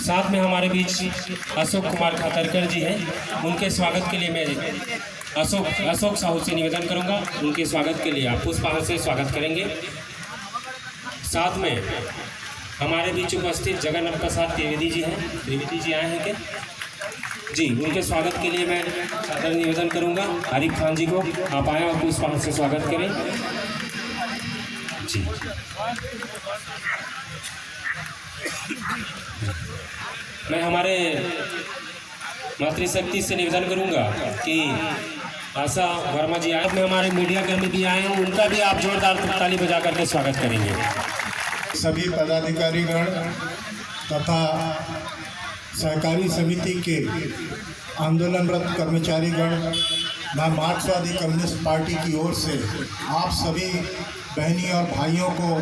साथ में हमारे बीच अशोक कुमार खातरकर जी हैं। उनके स्वागत के लिए मैं अशोक साहू से निवेदन करूंगा, उनके स्वागत के लिए आप पुष्पहार से स्वागत करेंगे। साथ में हमारे बीच उपस्थित जगन्नाथ प्रसाद त्रिवेदी जी हैं। त्रिवेदी जी आए हैं क्या जी? उनके स्वागत के लिए मैं सादर निवेदन करूंगा आरिफ खान जी को, आप आए और पुष्पहार से स्वागत करें जी। मैं हमारे मातृशक्ति से निवेदन करूंगा कि आशा वर्मा जी आए, में हमारे मीडिया कर्मी भी आए हैं, उनका भी आप जोरदार ताली बजा करके स्वागत करेंगे। सभी पदाधिकारीगण तथा सहकारी समिति के आंदोलनरत कर्मचारीगण, मैं मार्क्सवादी कम्युनिस्ट पार्टी की ओर से आप सभी बहनी और भाइयों को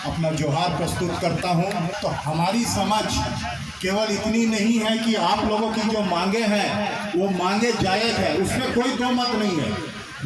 अपना जोहार प्रस्तुत करता हूं। तो हमारी समझ केवल इतनी नहीं है कि आप लोगों की जो मांगे हैं वो मांगे जायज़ है, उसमें कोई दो मत नहीं है,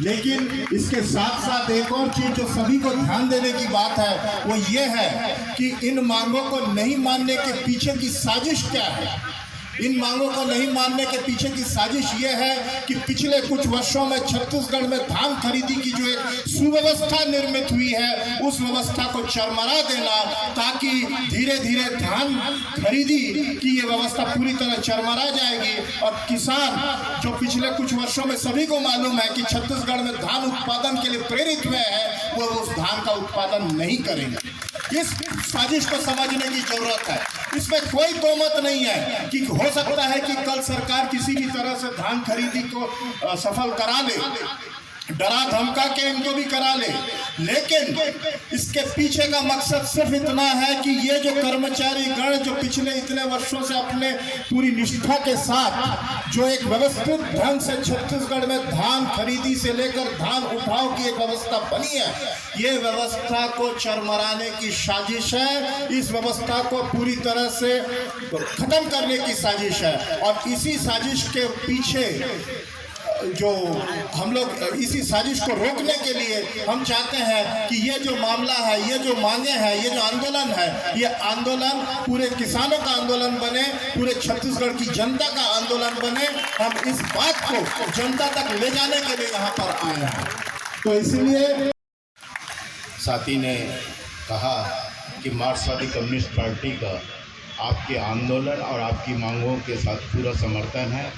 लेकिन इसके साथ साथ एक और चीज़ जो सभी को ध्यान देने की बात है वो ये है कि इन मांगों को नहीं मानने के पीछे की साजिश क्या है। इन मांगों को नहीं मानने के पीछे की साजिश ये है कि पिछले कुछ वर्षों में छत्तीसगढ़ में धान खरीदी की जो एक सुव्यवस्था निर्मित हुई है उस व्यवस्था को चरमरा देना, ताकि धीरे धीरे धान खरीदी की ये व्यवस्था पूरी तरह चरमरा जाएगी और किसान जो पिछले कुछ वर्षों में सभी को मालूम है कि छत्तीसगढ़ में धान उत्पादन के लिए प्रेरित हुए हैं, वो उस धान का उत्पादन नहीं करेंगे। इस साजिश को समझने की जरूरत है। इसमें कोई दो मत नहीं है कि हो सकता है कि कल सरकार किसी भी तरह से धान खरीदी को सफल करा ले, डरा धमका के इनको भी करा ले, लेकिन इसके पीछे का मकसद सिर्फ इतना है कि ये जो कर्मचारी गण जो पिछले इतने वर्षों से अपने पूरी निष्ठा के साथ जो एक व्यवस्थित ढंग से छत्तीसगढ़ में धान खरीदी से लेकर धान उठाव की एक व्यवस्था बनी है, ये व्यवस्था को चरमराने की साजिश है। इस व्यवस्था को पूरी तरह से खत्म करने की साजिश है और इसी साजिश के पीछे जो हम लोग इसी साजिश को रोकने के लिए हम चाहते हैं कि ये जो मामला है, ये जो मांगे हैं, ये जो आंदोलन है, ये आंदोलन पूरे किसानों का आंदोलन बने, पूरे छत्तीसगढ़ की जनता का आंदोलन बने। हम इस बात को जनता तक ले जाने के लिए यहाँ पर आए हैं। तो इसलिए साथी ने कहा कि मार्क्सवादी कम्युनिस्ट पार्टी का आपके आंदोलन और आपकी मांगों के साथ पूरा समर्थन है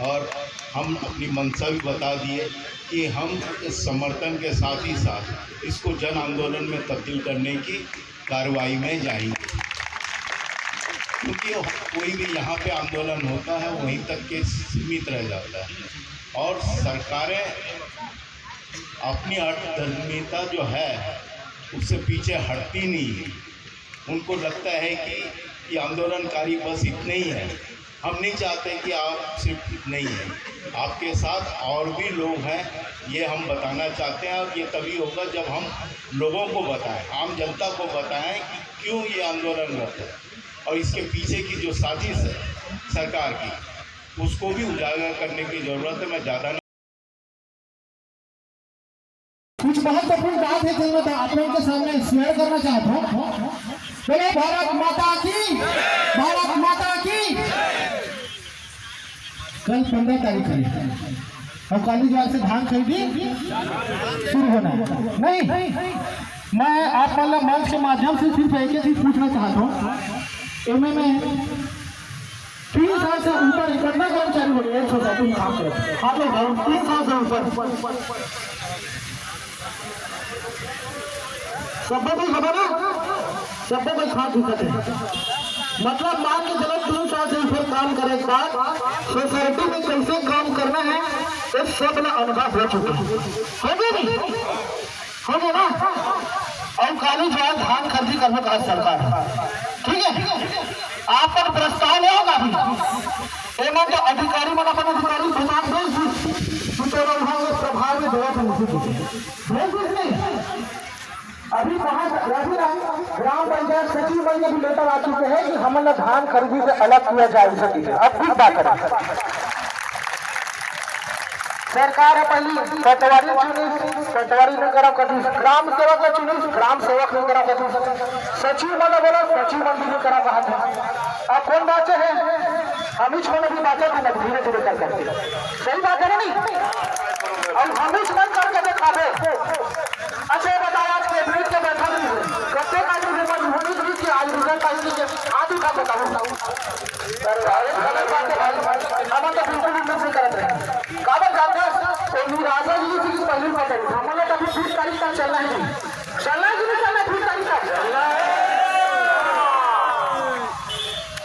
और हम अपनी मंशा भी बता दिए कि हम इस समर्थन के साथ ही साथ इसको जन आंदोलन में तब्दील करने की कार्रवाई में जाएंगे, क्योंकि कोई भी यहाँ पे आंदोलन होता है वहीं तक के सीमित रह जाता है और सरकारें अपनी अर्थधर्मिता जो है उससे पीछे हटती नहीं है। उनको लगता है कि ये आंदोलनकारी बस इतने ही हैं। हम नहीं चाहते कि आप सिर्फ इतने ही हैं, आपके साथ और भी लोग हैं, ये हम बताना चाहते हैं। और ये तभी होगा जब हम लोगों को बताएं, आम जनता को बताएं कि क्यों ये आंदोलनरत है और इसके पीछे की जो साजिश है सरकार की, उसको भी उजागर करने की ज़रूरत है। मैं ज़्यादा कुछ महत्वपूर्ण बात है जो मैं आप लोगों के सामने शेयर करना चाहता हूँ। बोले भारत माता की, भारत माता की। कल 15 तारीख है और कालीबाग से धान खरीदी शुरू होना है। नहीं, मैं आप मतलब मंच के माध्यम से सिर्फ एक ही चीज पूछना चाहता हूँ। इनमें में 3 साल से ऊपर कितना कर्मचारी हो गए? 100 काम करते हैं आप लोग 3 साल से ऊपर सब कोई खबर है, सब कोई खा दिक्कत है। मतलब मान के चलो 3 साल से ऊपर काम करने के बाद सोसाइटी में कैसे काम करना है इस सब में अनुभव हो चुका है। होगी नहीं होगी ना। और काली जवान धान खरीदी करने का सरकार है, ठीक है। आप पर प्रस्ताव नहीं होगा अभी एवं जो अधिकारी मन अपन अधिकारी भुगतान प्रभाव में भेज नहीं। अभी कहा ग्राम पंचायत सचिव बन के भी लेटर आ चुके हैं कि हमें धान खरीदी से अलग किया जाए सके। अब भी बात करें, सरकार है पहली पटवारी चुनी, पटवारी ने करा कभी ग्राम सेवक ने चुनी, ग्राम सेवक ने करा कभी सचिव मन बोला, सचिव मन भी करा कहा था। अब कौन बाचे हैं हम ही छोड़ भी बातें भी धीरे धीरे कर करके सही बात है ना नहीं और हम ही मन करके देखा दे अच्छा बताओ आज कैबिनेट के बैठक में कत्ते का जो मजबूरी थी कि आज रिजल्ट आई थी आदि का बताओ अरे गलत बात है भाई हम तो बिल्कुल भी नहीं करत रहे काबर जानते हो निराशा जी की पहली बात है हम लोग अभी 20 तारीख तक चलना है